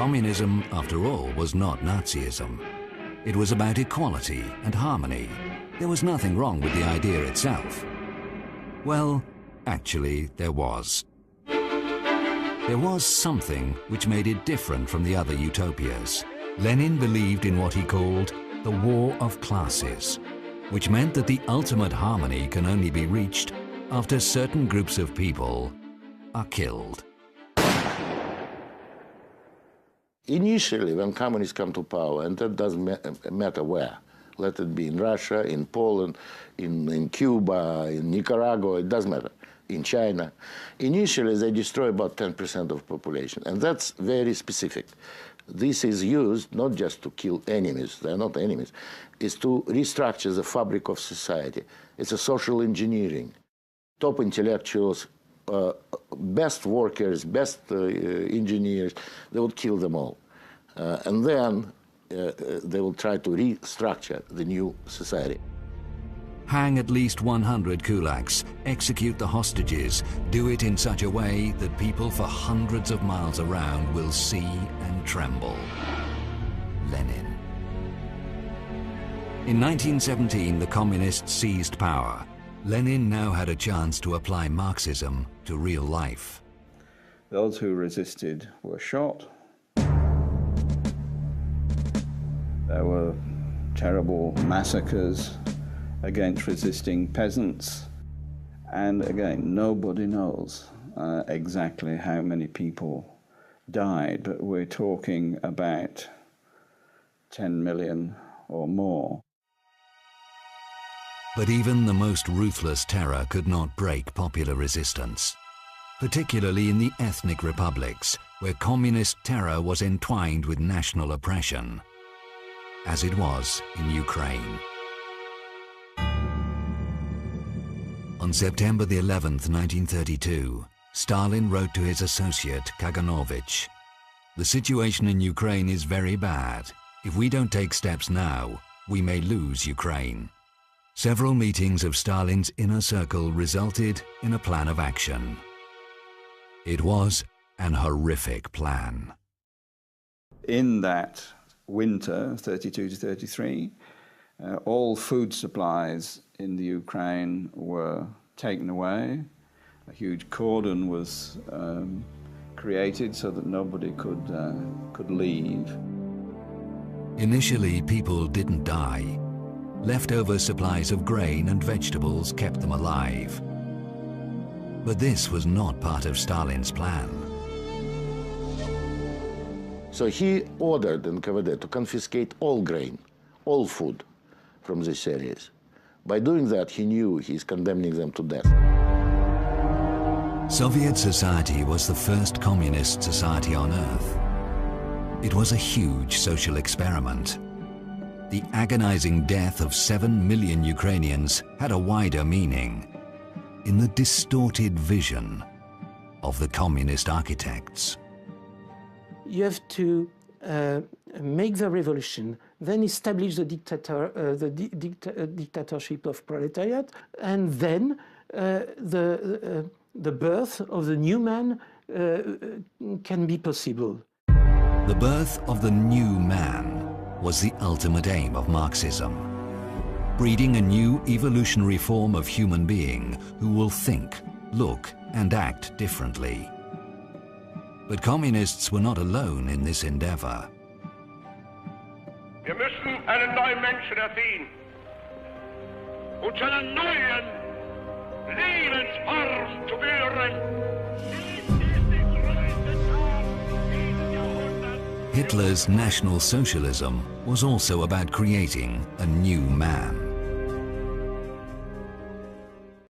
Communism, after all, was not Nazism. It was about equality and harmony. There was nothing wrong with the idea itself. Well, actually, there was. There was something which made it different from the other utopias. Lenin believed in what he called the war of classes, which meant that the ultimate harmony can only be reached after certain groups of people are killed. Initially, when communists come to power, and that doesn't matter where, let it be in Russia, in Poland, in Cuba, in Nicaragua, it doesn't matter, in China, initially they destroy about 10% of population, and that's very specific. This is used not just to kill enemies, they're not enemies, it's to restructure the fabric of society. It's a social engineering. Top intellectuals, best workers, best engineers, they would kill them all. And then they will try to restructure the new society. Hang at least 100 kulaks, execute the hostages, do it in such a way that people for hundreds of miles around will see and tremble. Lenin. In 1917, the communists seized power. Lenin now had a chance to apply Marxism to real life. Those who resisted were shot. There were terrible massacres against resisting peasants. And again, nobody knows exactly how many people died, but we're talking about 10 million or more. But even the most ruthless terror could not break popular resistance, particularly in the ethnic republics, where communist terror was entwined with national oppression, as it was in Ukraine. On September the 11th, 1932, Stalin wrote to his associate, Kaganovich, "The situation in Ukraine is very bad. If we don't take steps now, we may lose Ukraine." Several meetings of Stalin's inner circle resulted in a plan of action. It was an horrific plan. In that winter, 32 to 33, all food supplies in the Ukraine were taken away. A huge cordon was created so that nobody could leave. Initially, people didn't die. Leftover supplies of grain and vegetables kept them alive. But this was not part of Stalin's plan. So he ordered NKVD to confiscate all grain, all food from these areas. By doing that, he knew he's condemning them to death. Soviet society was the first communist society on earth. It was a huge social experiment. The agonizing death of 7 million Ukrainians had a wider meaning in the distorted vision of the communist architects. You have to make the revolution, then establish the dictatorship of proletariat, and then the birth of the new man can be possible. The birth of the new man was the ultimate aim of Marxism, breeding a new evolutionary form of human being who will think, look, and act differently. But communists were not alone in this endeavor. Wir müssen einen neuen Menschen erziehen und zu einer neuen Lebensform zu führen. Hitler's National Socialism was also about creating a new man.